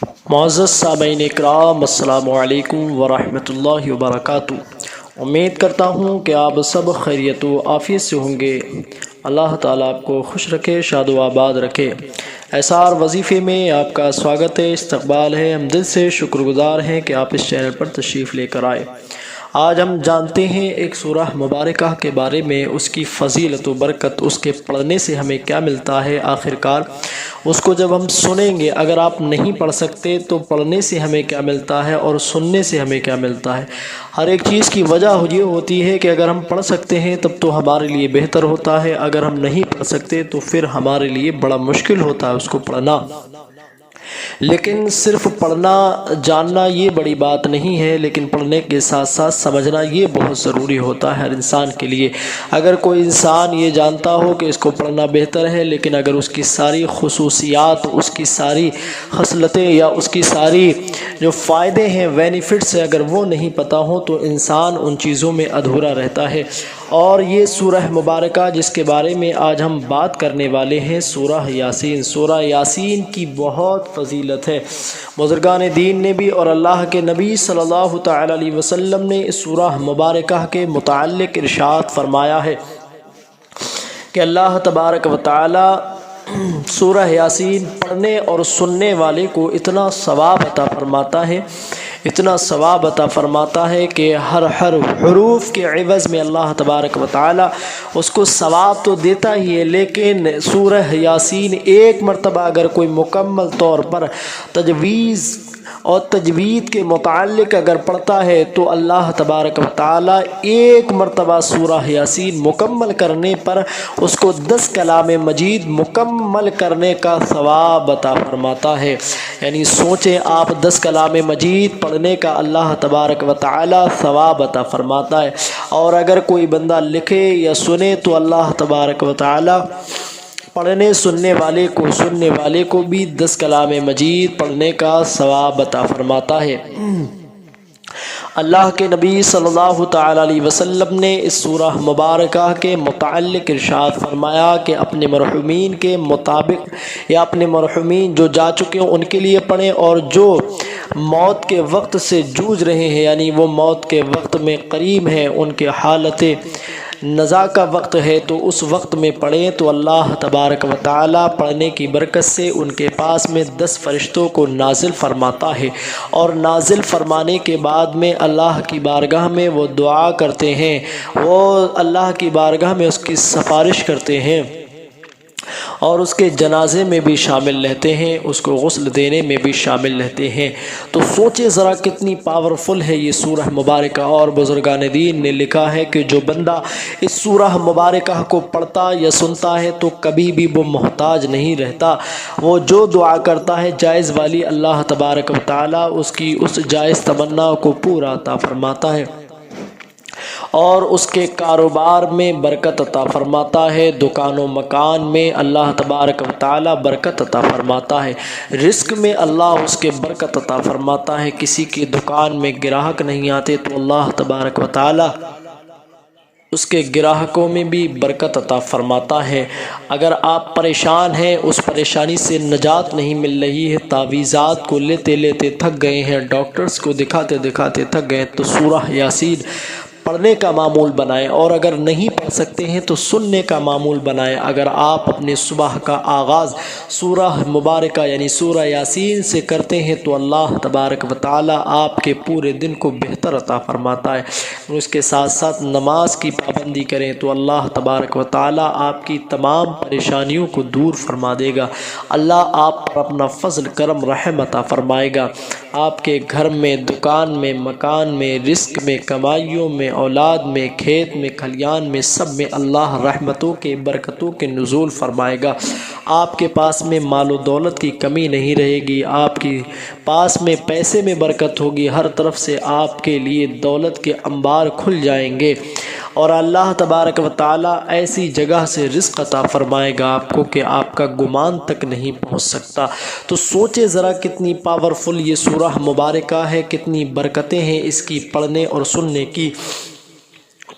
معزز سامعین اکرام، السلام علیکم ورحمۃ اللہ وبرکاتہ۔ امید کرتا ہوں کہ آپ سب خیریت و عافیت سے ہوں گے۔ اللہ تعالیٰ آپ کو خوش رکھے، شاد و آباد رکھے۔ ایسار وظیفے میں آپ کا سواگت ہے، استقبال ہے۔ ہم دل سے شکر گزار ہیں کہ آپ اس چینل پر تشریف لے کر آئے۔ آج ہم جانتے ہیں ایک سورہ مبارکہ کے بارے میں، اس کی فضیلت و برکت، اس کے پڑھنے سے ہمیں کیا ملتا ہے۔ آخرکار اس کو جب ہم سنیں گے، اگر آپ نہیں پڑھ سکتے تو پڑھنے سے ہمیں کیا ملتا ہے اور سننے سے ہمیں کیا ملتا ہے۔ ہر ایک چیز کی وجہ یہ ہوتی ہے کہ اگر ہم پڑھ سکتے ہیں تب تو ہمارے لیے بہتر ہوتا ہے، اگر ہم نہیں پڑھ سکتے تو پھر ہمارے لیے بڑا مشکل ہوتا ہے اس کو پڑھنا۔ لیکن صرف پڑھنا جاننا یہ بڑی بات نہیں ہے، لیکن پڑھنے کے ساتھ ساتھ سمجھنا یہ بہت ضروری ہوتا ہے ہر انسان کے لیے۔ اگر کوئی انسان یہ جانتا ہو کہ اس کو پڑھنا بہتر ہے، لیکن اگر اس کی ساری خصوصیات، اس کی ساری خصلتیں یا اس کی ساری جو فائدے ہیں، بینیفٹس ہیں، اگر وہ نہیں پتہ ہوں تو انسان ان چیزوں میں ادھورا رہتا ہے۔ اور یہ سورہ مبارکہ جس کے بارے میں آج ہم بات کرنے والے ہیں، سورہ یاسین۔ سورہ یاسین کی بہت فضیلت ہے۔ بزرگان دین نے بھی اور اللہ کے نبی صلی اللہ تعالی علیہ وسلم نے اس سورہ مبارکہ کے متعلق ارشاد فرمایا ہے کہ اللہ تبارک و تعالی سورہ یاسین پڑھنے اور سننے والے کو اتنا ثواب عطا فرماتا ہے، اتنا ثواب عطا فرماتا ہے کہ ہر حروف کے عوض میں اللہ تبارک و تعالی اس کو ثواب تو دیتا ہی ہے، لیکن سورہ یاسین ایک مرتبہ اگر کوئی مکمل طور پر تجویز اور تجوید کے متعلق اگر پڑھتا ہے تو اللہ تبارک و تعالی ایک مرتبہ سورہ یاسین مکمل کرنے پر اس کو 10 کلام مجید مکمل کرنے کا ثواب عطا فرماتا ہے۔ یعنی سوچیں آپ، 10 کلام مجید پڑھنے کا اللہ تبارک و تعالی ثواب عطا فرماتا ہے، اور اگر کوئی بندہ لکھے یا سنے تو اللہ تبارک و تعالی پڑھنے سننے والے کو بھی 10 کلام مجید پڑھنے کا ثواب عطا فرماتا ہے۔ اللہ کے نبی صلی اللہ تعالی علیہ وسلم نے اس سورہ مبارکہ کے متعلق ارشاد فرمایا کہ اپنے مرحومین کے مطابق یا اپنے مرحومین جو جا چکے ہیں ان کے لیے پڑھیں، اور جو موت کے وقت سے جوجھ رہے ہیں، یعنی وہ موت کے وقت میں قریب ہیں، ان کے حالت نزا کا وقت ہے تو اس وقت میں پڑھیں تو اللہ تبارک و تعالی پڑھنے کی برکت سے ان کے پاس میں 10 فرشتوں کو نازل فرماتا ہے، اور نازل فرمانے کے بعد میں اللہ کی بارگاہ میں وہ دعا کرتے ہیں، وہ اللہ کی بارگاہ میں اس کی سفارش کرتے ہیں اور اس کے جنازے میں بھی شامل رہتے ہیں، اس کو غسل دینے میں بھی شامل رہتے ہیں۔ تو سوچے ذرا کتنی پاورفل ہے یہ سورہ مبارکہ۔ اور بزرگان دین نے لکھا ہے کہ جو بندہ اس سورہ مبارکہ کو پڑھتا یا سنتا ہے تو کبھی بھی وہ محتاج نہیں رہتا۔ وہ جو دعا کرتا ہے جائز والی، اللہ تبارک و تعالی اس کی اس جائز تمنا کو پورا عطا فرماتا ہے، اور اس کے کاروبار میں برکت عطا فرماتا ہے، دکان و مکان میں اللہ تبارک و تعالی برکت عطا فرماتا ہے، رزق میں اللہ اس کے برکت عطا فرماتا ہے۔ کسی کی دکان میں گراہک نہیں آتے تو اللہ تبارک و تعالی اس کے گراہکوں میں بھی برکت عطا فرماتا ہے۔ اگر آپ پریشان ہیں، اس پریشانی سے نجات نہیں مل رہی ہے، تعویذات کو لیتے لیتے تھک گئے ہیں، ڈاکٹرز کو دکھاتے دکھاتے تھک گئے، تو سورہ یاسین پڑھنے کا معمول بنائیں، اور اگر نہیں پڑھ سکتے ہیں تو سننے کا معمول بنائیں۔ اگر آپ اپنے صبح کا آغاز سورہ مبارکہ یعنی سورہ یاسین سے کرتے ہیں تو اللہ تبارک و تعالی آپ کے پورے دن کو بہتر عطا فرماتا ہے۔ اس کے ساتھ ساتھ نماز کی پابندی کریں تو اللہ تبارک و تعالی آپ کی تمام پریشانیوں کو دور فرما دے گا۔ اللہ آپ پر اپنا فضل کرم رحم عطا فرمائے گا۔ آپ کے گھر میں، دکان میں، مکان میں، رزق میں، کمائیوں میں، اولاد میں، کھیت میں، کھلیان میں، سب میں اللہ رحمتوں کے برکتوں کے نزول فرمائے گا۔ آپ کے پاس میں مال و دولت کی کمی نہیں رہے گی، آپ کے پاس میں پیسے میں برکت ہوگی، ہر طرف سے آپ کے لیے دولت کے انبار کھل جائیں گے، اور اللہ تبارک و تعالی ایسی جگہ سے رزق عطا فرمائے گا آپ کو کہ آپ کا گمان تک نہیں پہنچ سکتا۔ تو سوچے ذرا کتنی پاورفل یہ سورہ مبارکہ ہے، کتنی برکتیں ہیں اس کی پڑھنے اور سننے کی۔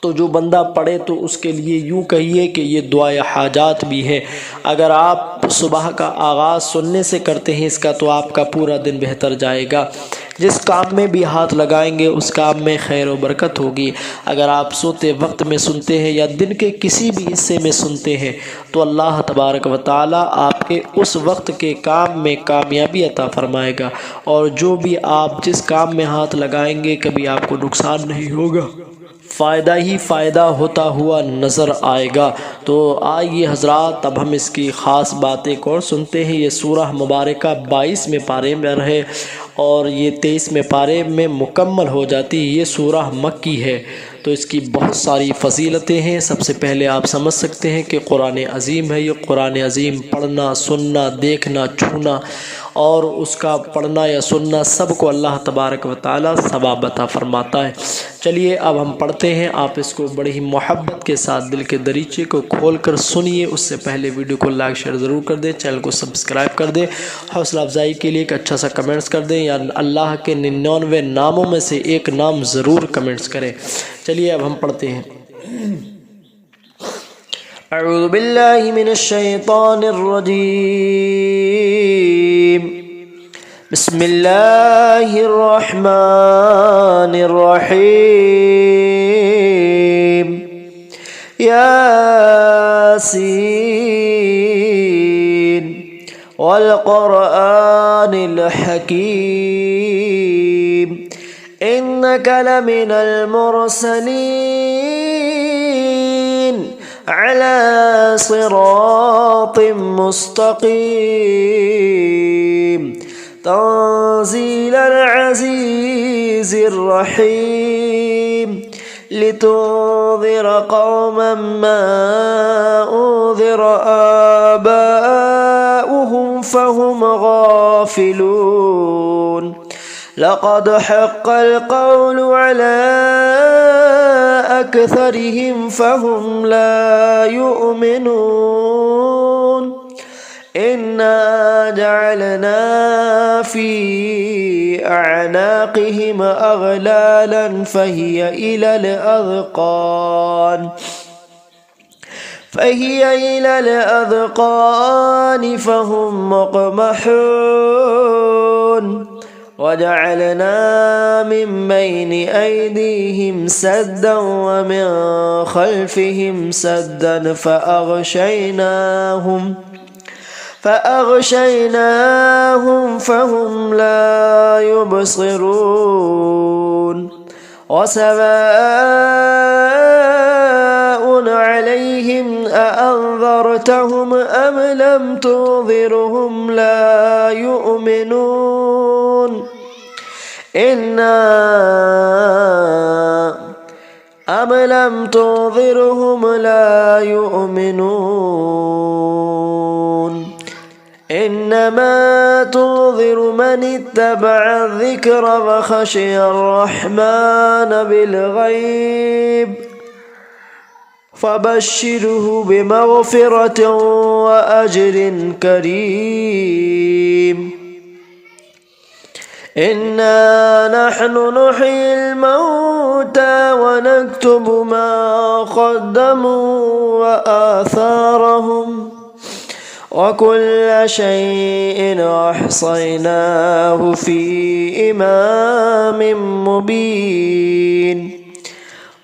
तो जो बंदा पढ़े तो उसके लिए यूँ कहिए कि ये दुआए हाजात भी है। अगर आप सुबह का आगाज़ सुनने से करते हैं इसका तो आपका पूरा दिन बेहतर जाएगा। जिस काम में भी हाथ लगाएंगे उस काम में खैर व बरकत होगी। अगर आप सोते वक्त में सुनते हैं या दिन के किसी भी हिस्से में सुनते हैं तो अल्लाह तबारक व ताला आपके उस वक्त के काम में कामयाबी अता फरमाएगा, और जो भी आप जिस काम में हाथ लगाएंगे कभी आपको नुकसान नहीं होगा, फ़ायदा ही फ़ायदा होता हुआ नज़र आएगा। तो आइए हज़रात अब हम इसकी ख़ास बातें और सुनते हैं। ये सूरह मुबारका 22वें पारे में है और ये 23वें पारे में मुकम्मल हो जाती है। ये सूरह मक्की है तो इसकी बहुत सारी फ़जीलतें हैं। सबसे पहले आप समझ सकते हैं कि कुरान अज़ीम है। ये कुरान अज़ीम पढ़ना, सुनना, देखना, छूना और उसका पढ़ना या सुनना सब को अल्लाह तबारक व ताला सवाब अता फरमाता है। चलिए अब हम पढ़ते हैं। आप इसको बड़ी ही मोहब्बत के साथ दिल के दरीचे को खोल कर सुनिए। उससे पहले वीडियो को लाइक शेयर ज़रूर कर दें, चैनल को सब्सक्राइब कर दें, हौसला अफजाई के लिए एक अच्छा सा कमेंट्स कर दें या अल्लाह के 99 नामों में से एक नाम ज़रूर कमेंट्स करें। चलिए अब हम पढ़ते हैं। अऊज़ु बिल्लाहि मिनश शैतानिर रजीम। बिस्मिल्लाहिर रहमानिर रहीम। यासीन वल क़ुरआनिल हकीम इन्नका लमिनल मुरसलीन अला सिरातिम मुस्तक़ीम तंज़ीलल अज़ीज़िर रहीम लितुन्ज़िर क़ौमन मा उन्ज़िर आबाउहुम फ़हुम गाफ़िलून लक़द हक़्क़ल क़ौलु अला अक्सरिहिम फ़हुम ला युमिनून इन्ना जअलना फ़ी अअनाक़िहिम अग़लालन फ़हिय इलल अज़क़ान फ़हुम मुक़महून वजअलना मिन बैनि ऐदीहिम सद्दन व मिन ख़ल्फ़िहिम सद्दन फ़अग़शयनाहुम फ़हुम ला युबसिरून वसवाउन अलैहिम अअन्ज़रतहुम अम लम तुन्ज़िरहुम ला युमिनून अम लम तुन्ज़िरहुम ला युमिनून इन्नमा तुन्ज़िर मन इत्तबअ الذिक्र व खशिय अर्रहमान बिलग़ैब फ़बश्शिरहु बिमग़फ़िरतिन व अज्रिन करीम। इन्ना नहनु नुह्यिल मौता व नक्तुबु मा क़द्दमू व आसारहुम व कुल्ल शैइन अहसयनाहु फ़ी इमामिन मुबीन।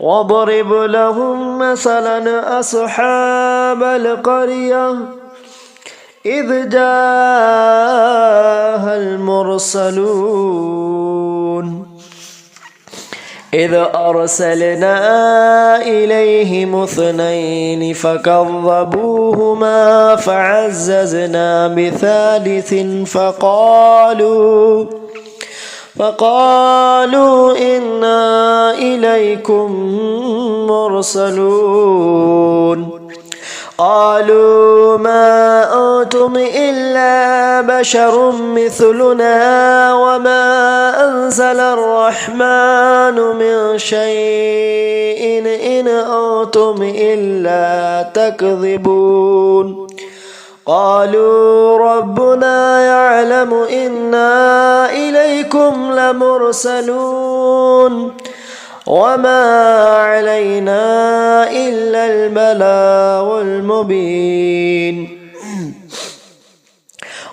वضرب لهم مثلا أصحاب القرية إذ جاءها المرسلون إذ أرسلنا إليهم اثنين فكذبوهما فعززنا بثالث فقالوا إنا إليكم مرسلون قالوا ما أنتم إلا بشر مثلنا وما أنزل الرحمن من شيء إن أنتم إلا تكذبون قالوا ربنا يعلم إنا إليكم لمرسلون وما علينا إلا البلاغ المبين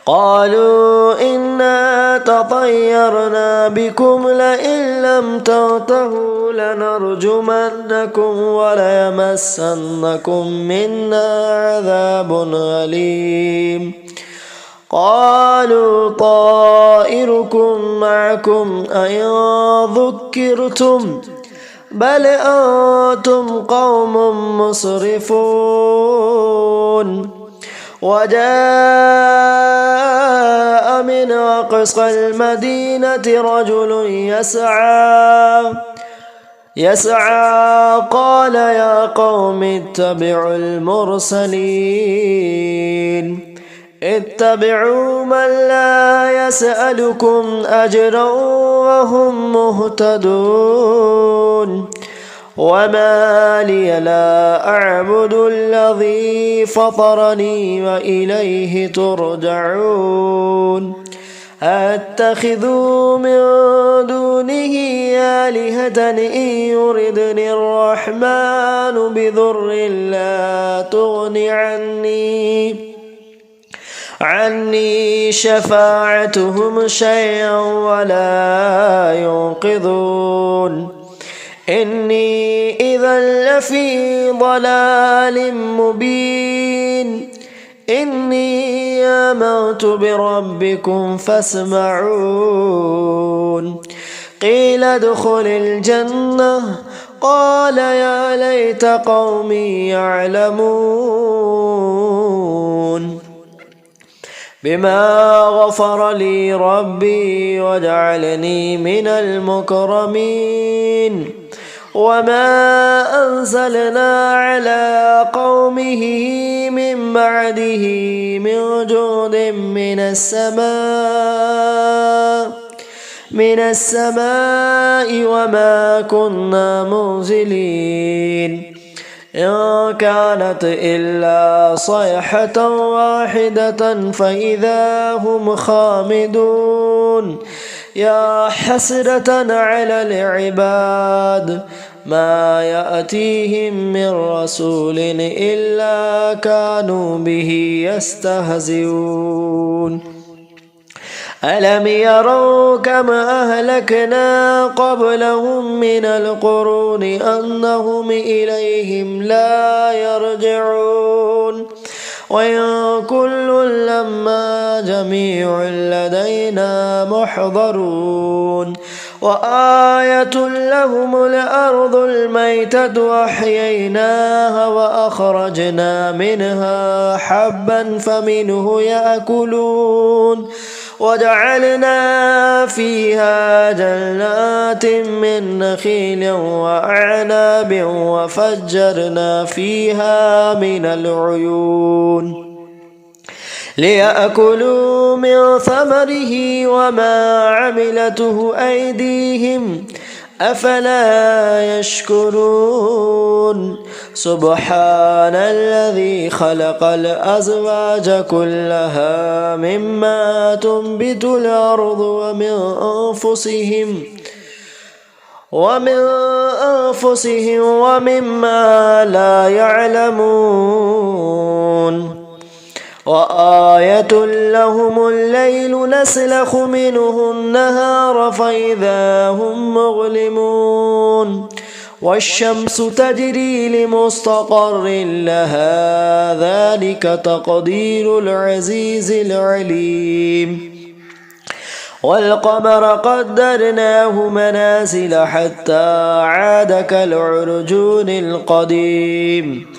قالوا إنا تطيرنا بكم لئن لم تنتهوا لنرجمنكم وليمسنكم منا عذاب أليم قالوا طائركم معكم أئن ذكرتم بل أنتم قوم مسرفون وجاء من أقصى المدينة رجل يسعى قال يا قوم اتبعوا المرسلين اتبعوا من لا يسألكم أجرا وهم مهتدون وما لي لا أعبد الذي فطرني وإليه ترجعون أتخذوا من دونه آلهة إن يردني الرحمن بضر لا تغن عني شفاعتهم شيئا ولا ينقذون إني إذا لفي ضلال مبين إني آمنت بربكم فاسمعون قيل ادخل الجنة قال يا ليت قومي يعلمون بما غفر لي ربي وجعلني من المكرمين وما أنزلنا على قومه من بعده من جند من السماء وما كنا منزلين إن كانت إلا صيحة واحدة فإذا هم خامدون يا حسرة على العباد ما يأتيهم من رسول إلا كانوا به يستهزئون ألم يروا كما أهلكنا قبلهم من القرون أنهم إليهم لا يرجعون وإن كل لما جميع لدينا محضرون وآية لهم الأرض الميتة وأحييناها وأخرجنا منها حبا فمنه يأكلون وجعلنا فيها جنات من نخيل وأعناب وفجرنا فيها من العيون ليأكلوا من ثمره وما عملته أيديهم أفلا يشكرون سبحان الذي خلق الأزواج كلها مما تنبت الأرض ومن أنفسهم ومما لا يعلمون وآية لهم الليل نسلخ منه النهار فإذا هم مظلمون والشمس تجري لمستقر لها ذلك تقدير العزيز العليم والقمر قدرناه منازل حتى عاد كالعرجون القديم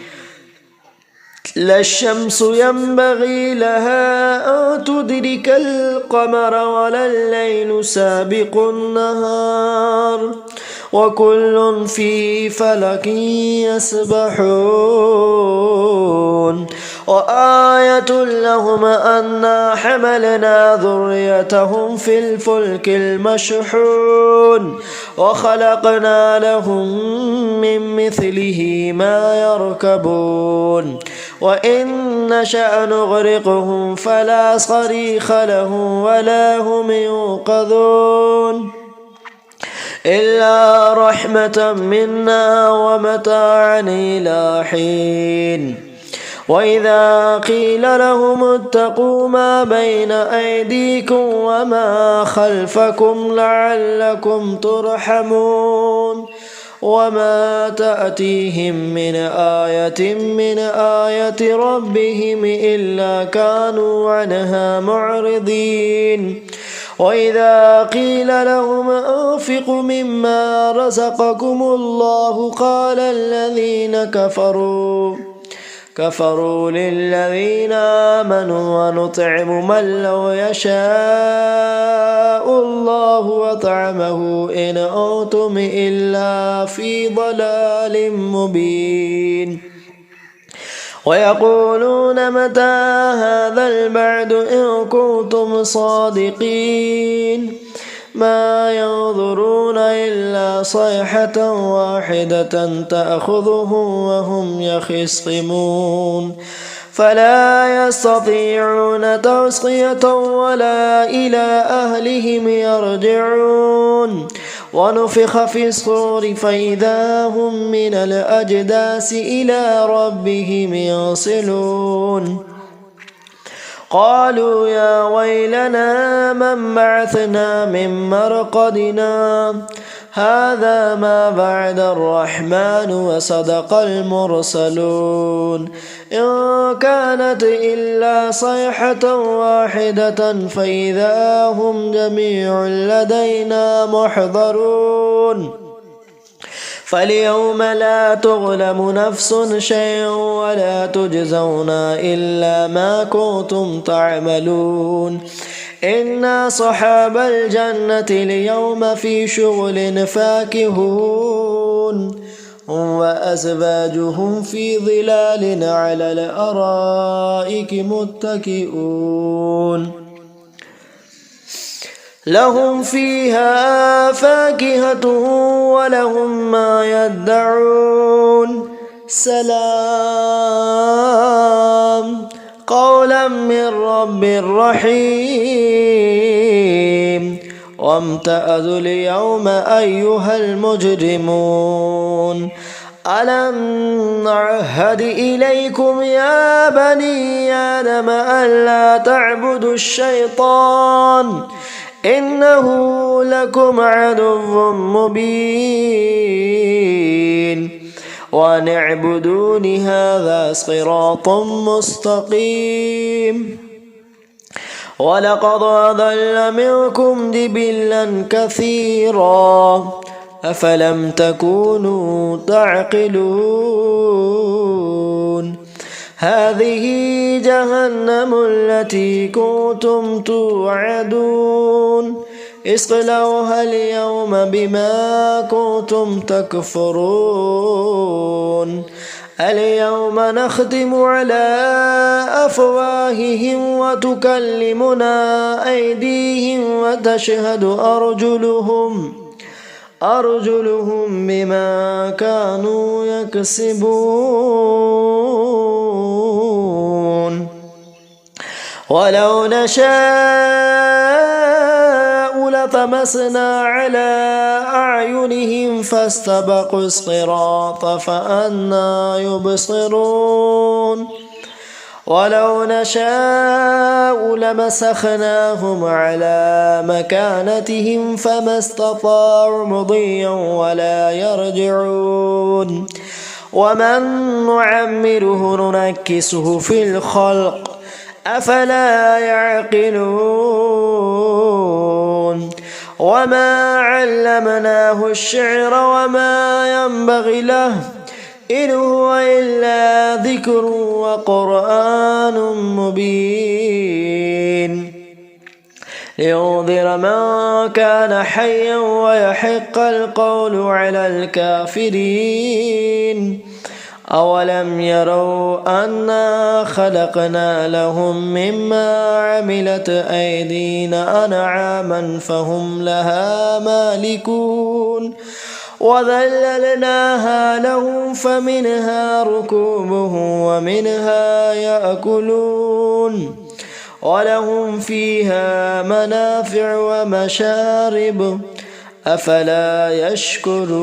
لا الشمس ينبغي لها أن تدرك القمر ولا الليل سابق النهار وكل في فلك يسبحون وآية لهم أنا حملنا ذريتهم في الفلك المشحون وخلقنا لهم من مثله ما يركبون وإن نشأ نغرقهم فلا صريخ لهم ولا هم ينقذون إلا رحمة منا ومتاعا إلى حين وإذا قيل لهم اتقوا ما بين أيديكم وما خلفكم لعلكم ترحمون وما تأتيهم من آية ربهم إلا كانوا عنها معرضين وإذا قيل لهم أنفقوا مما رزقكم الله قال الذين كفروا للذين آمنوا ونطعم من لو يشاء الله وطعمه إن أنتم إلا في ضلال مبين ويقولون متى هذا البعد إن كنتم صادقين ما ينظرون إلا صيحة واحدة تأخذهم وهم يخصمون فلا يستطيعون تصقية ولا إلى أهلهم يرجعون ونفخ في الصور فإذا هم من الأجداث إلى ربهم ينسلون قالوا يا ويلنا من بعثنا من مرقدنا هذا ما بعد الرحمن وصدق المرسلون إن كانت إلا صيحة واحدة فإذا هم جميع لدينا محضرون فاليوم لا تظلم نفس شيئا ولا تجزون إلا ما كنتم تعملون إن أصحاب الجنة اليوم في شغل فاكهون وأزواجهم في ظلال على الأرائك متكئون لهم فيها فاكهة ولهم ما يدعون سلام قولا من رب رحيم وامتازوا اليوم أيها المجرمون ألم نعهد إليكم يا بني آدم ألا تعبدوا الشيطان إنه لكم عدو مبين وأن اعبدوني هذا صراط مستقيم ولقد أضل منكم جبلا كثيرا أفلم تكونوا تعقلون هذه جهنم التي كنتم توعدون اصلوها اليوم بما كنتم تكفرون اليوم نختم على أفواههم وتكلمنا أيديهم وتشهد أرجلهم بما كانوا يكسبون ولو نشاء لطمسنا على أعينهم فاستبقوا الصراط فأنى يبصرون ولو نشاء لمسخناهم على مكانتهم فما استطاعوا مضيا ولا يرجعون ومن نعمره ننكسه في الخلق أفلا يعقلون وما علمناه الشعر وما ينبغي له إن هو إلا ذكر وقرآن مبين لينذر من كان حيا ويحق القول على الكافرين أولم يروا أنا خلقنا لهم مما عملت أيدينا أنعاما فهم لها مالكون وذللناها لهم فمنها ركوبهم ومنها يأكلون ولهم فيها منافع ومشارب أفلا يشكرون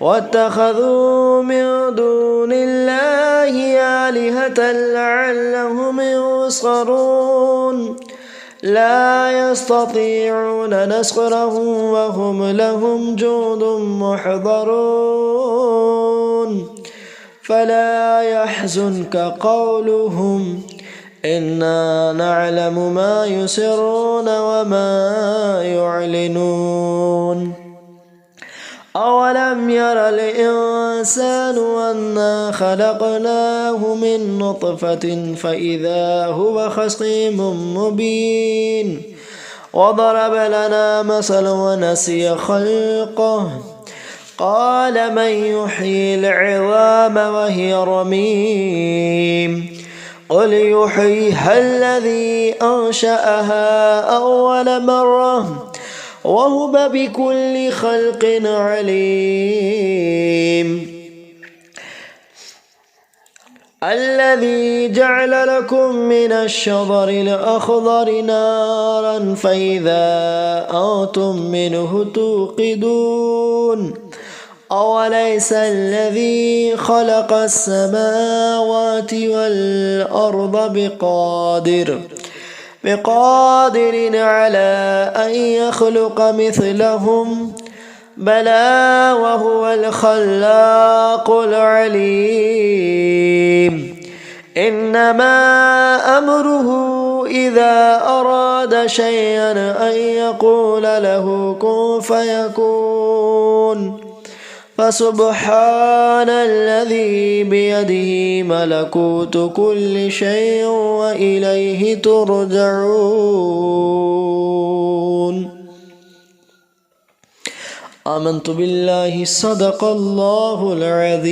واتخذوا من دون الله آلهة لعلهم ينصرون لا يستطيعون نصرهم وهم لهم جند محضرون فلا يحزنك قولهم إنا نعلم ما يسرون وما يعلنون أولم ير الإنسان أنا خلقناه من نطفة فإذا هو خصيم مبين وضرب لنا مثلا ونسي خلقه قال من يحيي العظام وهي رميم قل يحييها الذي أنشأها أول مرة وهو بكل خلق عليم الذي جعل لكم من الشجر الأخضر نارا فإذا أنتم منه توقدون أوليس الذي خلق السماوات والأرض بقادر على أن يخلق مثلهم بلى وهو الخلاق العليم إنما أمره إذا أراد شيئا أن يقول له كن فيكون فسبحان الذي بيده ملكوت كل شيء وإليه ترجعون آمنت بالله صدق الله العظيم.